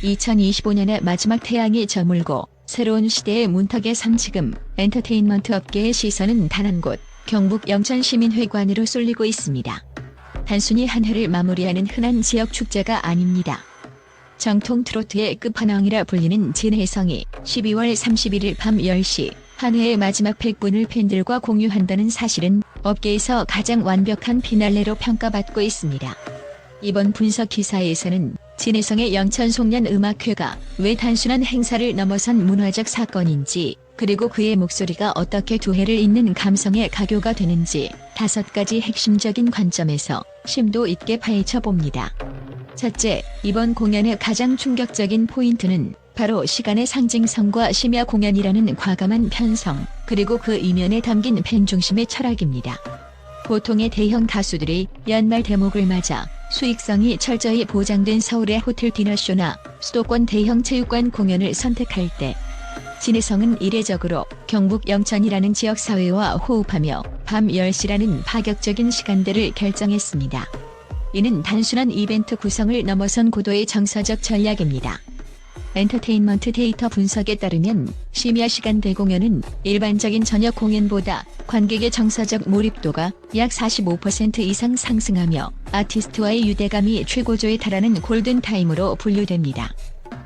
2025년의 마지막 태양이 저물고 새로운 시대의 문턱에 선 지금 엔터테인먼트 업계의 시선은 단 한 곳, 경북 영천시민회관으로 쏠리고 있습니다. 단순히 한 해를 마무리하는 흔한 지역 축제가 아닙니다. 정통 트로트의 끝판왕이라 불리는 진혜성이 12월 31일 밤 10시 한 해의 마지막 100분을 팬들과 공유한다는 사실은 업계에서 가장 완벽한 피날레로 평가받고 있습니다. 이번 분석 기사에서는 진혜성의 영천송년음악회가 왜 단순한 행사를 넘어선 문화적 사건인지, 그리고 그의 목소리가 어떻게 두 해를 잇는 감성의 가교가 되는지 5가지 핵심적인 관점에서 심도 있게 파헤쳐 봅니다. 첫째, 이번 공연의 가장 충격적인 포인트는 바로 시간의 상징성과 심야 공연이라는 과감한 편성, 그리고 그 이면에 담긴 팬중심의 철학입니다. 보통의 대형 가수들이 연말 대목을 맞아 수익성이 철저히 보장된 서울의 호텔 디너쇼나 수도권 대형 체육관 공연을 선택할 때, 진혜성은 이례적으로 경북 영천이라는 지역사회와 호흡하며 밤 10시라는 파격적인 시간대를 결정했습니다. 이는 단순한 이벤트 구성을 넘어선 고도의 정서적 전략입니다. 엔터테인먼트 데이터 분석에 따르면 심야 시간대 공연은 일반적인 저녁 공연보다 관객의 정서적 몰입도가 약 45% 이상 상승하며 아티스트와의 유대감이 최고조에 달하는 골든타임으로 분류됩니다.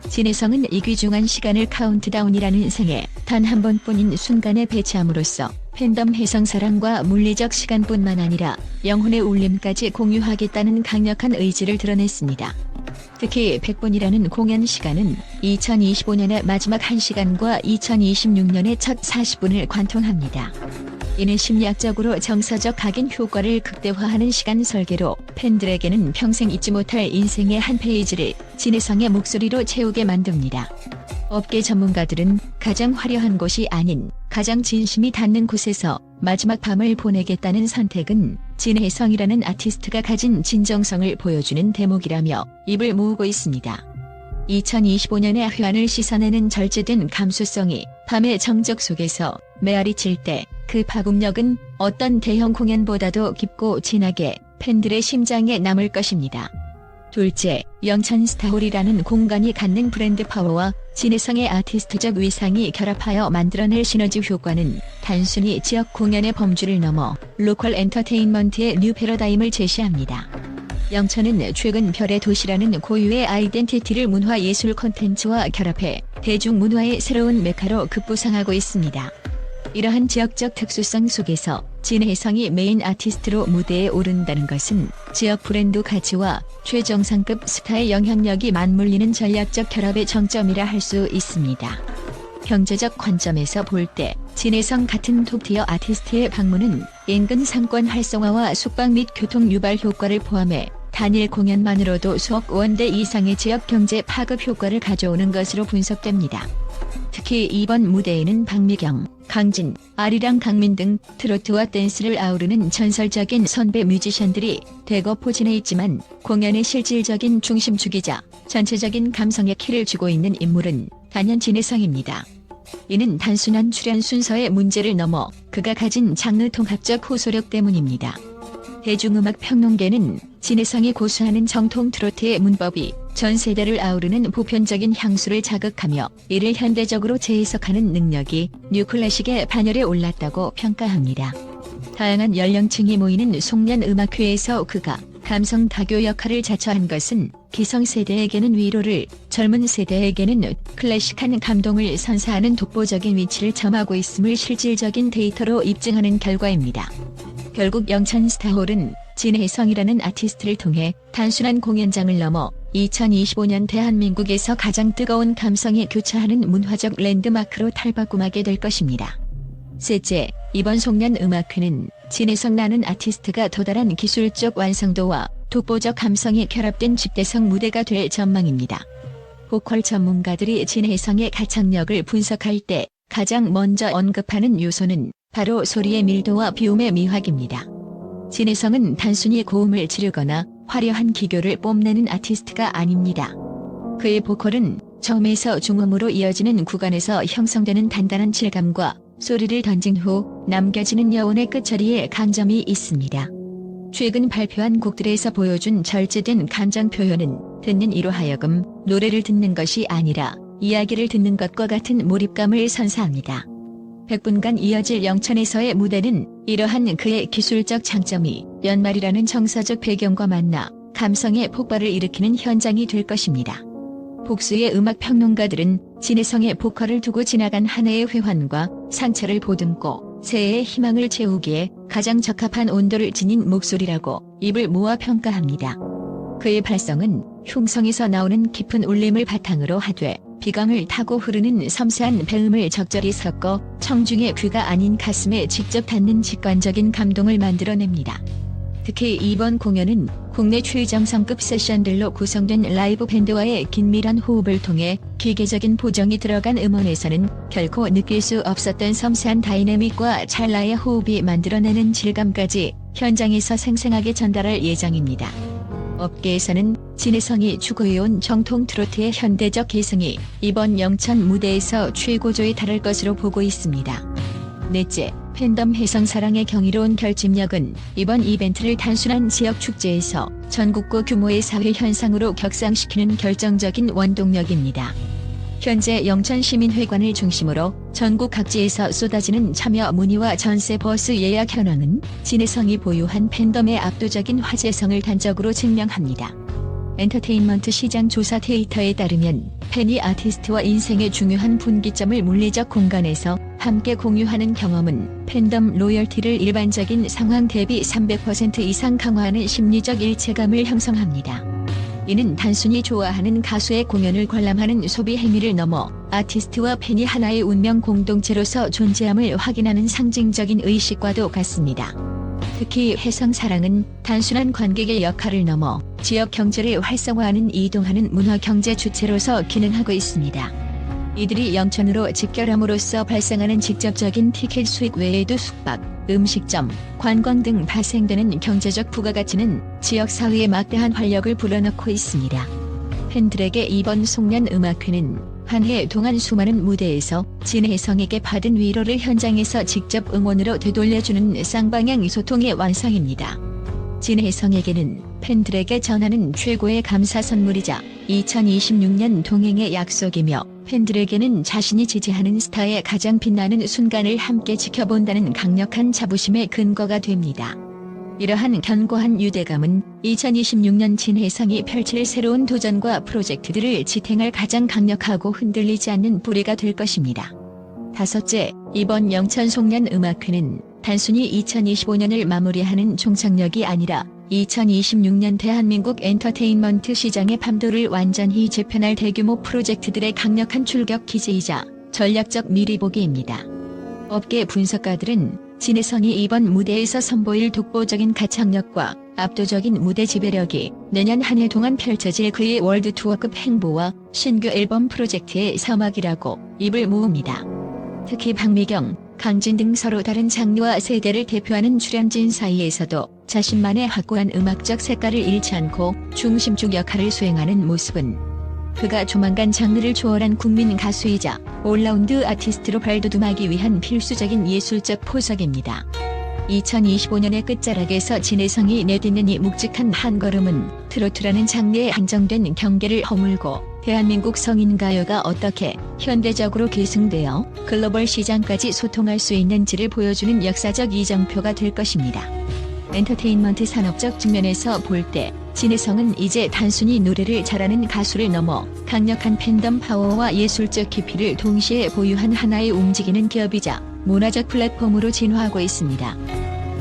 진혜성은 이 귀중한 시간을 카운트다운이라는 생애 단 한 번뿐인 순간에 배치함으로써 팬덤 혜성사랑과 물리적 시간뿐만 아니라 영혼의 울림까지 공유하겠다는 강력한 의지를 드러냈습니다. 특히 100분이라는 공연 시간은 2025년의 마지막 1시간과 2026년의 첫 40분을 관통합니다. 이는 심리학적으로 정서적 각인 효과를 극대화하는 시간 설계로 팬들에게는 평생 잊지 못할 인생의 한 페이지를 진혜성의 목소리로 채우게 만듭니다. 업계 전문가들은 가장 화려한 곳이 아닌 가장 진심이 닿는 곳에서 마지막 밤을 보내겠다는 선택은 진혜성이라는 아티스트가 가진 진정성을 보여주는 대목이라며 입을 모으고 있습니다. 2025년의 회환을 씻어내는 절제된 감수성이 밤의 정적 속에서 메아리 칠 때 그 파급력은 어떤 대형 공연보다도 깊고 진하게 팬들의 심장에 남을 것입니다. 둘째, 영천스타홀이라는 공간이 갖는 브랜드 파워와 진혜성의 아티스트적 위상이 결합하여 만들어낼 시너지 효과는 단순히 지역 공연의 범주를 넘어 로컬 엔터테인먼트의 뉴 패러다임을 제시합니다. 영천은 최근 별의 도시라는 고유의 아이덴티티를 문화예술 콘텐츠와 결합해 대중문화의 새로운 메카로 급부상하고 있습니다. 이러한 지역적 특수성 속에서 진혜성이 메인 아티스트로 무대에 오른다는 것은 지역 브랜드 가치와 최정상급 스타의 영향력이 맞물리는 전략적 결합의 정점이라 할 수 있습니다. 경제적 관점에서 볼 때 진혜성 같은 톱티어 아티스트의 방문은 인근 상권 활성화와 숙박 및 교통 유발 효과를 포함해 단일 공연만으로도 수억 원대 이상의 지역 경제 파급 효과를 가져오는 것으로 분석됩니다. 특히 이번 무대에는 박미경, 강진, 아리랑 강민 등 트로트와 댄스를 아우르는 전설적인 선배 뮤지션들이 대거 포진해 있지만 공연의 실질적인 중심축이자 전체적인 감성의 키를 쥐고 있는 인물은 단연 진혜성입니다. 이는 단순한 출연 순서의 문제를 넘어 그가 가진 장르 통합적 호소력 때문입니다. 대중음악 평론계는 진혜성이 고수하는 정통 트로트의 문법이 전 세대를 아우르는 보편적인 향수를 자극하며 이를 현대적으로 재해석하는 능력이 뉴클래식의 반열에 올랐다고 평가합니다. 다양한 연령층이 모이는 송년음악회에서 그가 감성 다교 역할을 자처한 것은 기성세대에게는 위로를, 젊은 세대에게는 클래식한 감동을 선사하는 독보적인 위치를 점하고 있음을 실질적인 데이터로 입증하는 결과입니다. 결국 영천스타홀은 진혜성이라는 아티스트를 통해 단순한 공연장을 넘어 2025년 대한민국에서 가장 뜨거운 감성이 교차하는 문화적 랜드마크로 탈바꿈하게 될 것입니다. 셋째, 이번 송년음악회는 진혜성이라는 아티스트가 도달한 기술적 완성도와 독보적 감성이 결합된 집대성 무대가 될 전망입니다. 보컬 전문가들이 진혜성의 가창력을 분석할 때 가장 먼저 언급하는 요소는 바로 소리의 밀도와 비움의 미학입니다. 진혜성은 단순히 고음을 지르거나 화려한 기교를 뽐내는 아티스트가 아닙니다. 그의 보컬은 저음에서 중음으로 이어지는 구간에서 형성되는 단단한 질감과 소리를 던진 후 남겨지는 여운의 끝처리에 강점이 있습니다. 최근 발표한 곡들에서 보여준 절제된 감정 표현은 듣는 이로 하여금 노래를 듣는 것이 아니라 이야기를 듣는 것과 같은 몰입감을 선사합니다. 100분간 이어질 영천에서의 무대는 이러한 그의 기술적 장점이 연말이라는 정서적 배경과 만나 감성의 폭발을 일으키는 현장이 될 것입니다. 복수의 음악 평론가들은 진혜성의 보컬을 두고 지나간 한 해의 회환과 상처를 보듬고 새해의 희망을 채우기에 가장 적합한 온도를 지닌 목소리라고 입을 모아 평가합니다. 그의 발성은 흉성에서 나오는 깊은 울림을 바탕으로 하되 비강을 타고 흐르는 섬세한 배음을 적절히 섞어 청중의 귀가 아닌 가슴에 직접 닿는 직관적인 감동을 만들어냅니다. 특히 이번 공연은 국내 최정성급 세션들로 구성된 라이브 밴드와의 긴밀한 호흡을 통해 기계적인 보정이 들어간 음원에서는 결코 느낄 수 없었던 섬세한 다이내믹과 찰나의 호흡이 만들어내는 질감까지 현장에서 생생하게 전달할 예정입니다. 업계에서는 진혜성이 추구해온 정통 트로트의 현대적 개성이 이번 영천 무대에서 최고조에 달할 것으로 보고 있습니다. 넷째, 팬덤 혜성사랑의 경이로운 결집력은 이번 이벤트를 단순한 지역 축제에서 전국구 규모의 사회 현상으로 격상시키는 결정적인 원동력입니다. 현재 영천시민회관을 중심으로 전국 각지에서 쏟아지는 참여 문의와 전세 버스 예약 현황은 진혜성이 보유한 팬덤의 압도적인 화제성을 단적으로 증명합니다. 엔터테인먼트 시장 조사 데이터에 따르면 팬이 아티스트와 인생의 중요한 분기점을 물리적 공간에서 함께 공유하는 경험은 팬덤 로열티를 일반적인 상황 대비 300% 이상 강화하는 심리적 일체감을 형성합니다. 이는 단순히 좋아하는 가수의 공연을 관람하는 소비 행위를 넘어 아티스트와 팬이 하나의 운명 공동체로서 존재함을 확인하는 상징적인 의식과도 같습니다. 특히 혜성사랑은 단순한 관객의 역할을 넘어 지역 경제를 활성화하는 이동하는 문화경제 주체로서 기능하고 있습니다. 이들이 영천으로 집결함으로써 발생하는 직접적인 티켓 수익 외에도 숙박, 음식점, 관광 등 발생되는 경제적 부가가치는 지역사회에 막대한 활력을 불어넣고 있습니다. 팬들에게 이번 송년 음악회는 한 해 동안 수많은 무대에서 진혜성에게 받은 위로를 현장에서 직접 응원으로 되돌려주는 쌍방향 소통의 완성입니다. 진혜성에게는 팬들에게 전하는 최고의 감사 선물이자 2026년 동행의 약속이며 팬들에게는 자신이 지지하는 스타의 가장 빛나는 순간을 함께 지켜본다는 강력한 자부심의 근거가 됩니다. 이러한 견고한 유대감은 2026년 진혜성이 펼칠 새로운 도전과 프로젝트들을 지탱할 가장 강력하고 흔들리지 않는 뿌리가 될 것입니다. 다섯째, 이번 영천 송년 음악회는 단순히 2025년을 마무리하는 종착역이 아니라 2026년 대한민국 엔터테인먼트 시장의 판도를 완전히 재편할 대규모 프로젝트들의 강력한 출격 기제이자 전략적 미리보기입니다. 업계 분석가들은 진혜성이 이번 무대에서 선보일 독보적인 가창력과 압도적인 무대 지배력이 내년 한 해 동안 펼쳐질 그의 월드 투어급 행보와 신규 앨범 프로젝트의 서막이라고 입을 모읍니다. 특히 박미경, 강진 등 서로 다른 장르와 세대를 대표하는 출연진 사이에서도 자신만의 확고한 음악적 색깔을 잃지 않고 중심축 역할을 수행하는 모습은 그가 조만간 장르를 초월한 국민 가수이자 올라운드 아티스트로 발돋움하기 위한 필수적인 예술적 포석입니다. 2025년의 끝자락에서 진혜성이 내딛는 이 묵직한 한 걸음은 트로트라는 장르의 한정된 경계를 허물고 대한민국 성인가요가 어떻게 현대적으로 계승되어 글로벌 시장까지 소통할 수 있는지를 보여주는 역사적 이정표가 될 것입니다. 엔터테인먼트 산업적 측면에서 볼 때 진혜성은 이제 단순히 노래를 잘하는 가수를 넘어 강력한 팬덤 파워와 예술적 깊이를 동시에 보유한 하나의 움직이는 기업이자 문화적 플랫폼으로 진화하고 있습니다.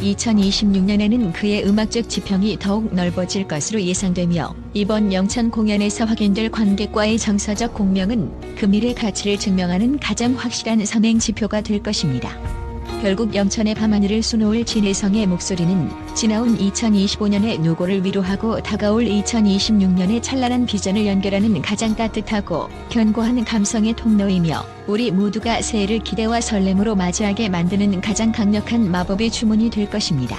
2026년에는 그의 음악적 지평이 더욱 넓어질 것으로 예상되며 이번 영천 공연에서 확인될 관객과의 정서적 공명은 그 미래 가치를 증명하는 가장 확실한 선행 지표가 될 것입니다. 결국 영천의 밤하늘을 수놓을 진혜성의 목소리는 지나온 2025년의 노고를 위로하고 다가올 2026년의 찬란한 비전을 연결하는 가장 따뜻하고 견고한 감성의 통로이며 우리 모두가 새해를 기대와 설렘으로 맞이하게 만드는 가장 강력한 마법의 주문이 될 것입니다.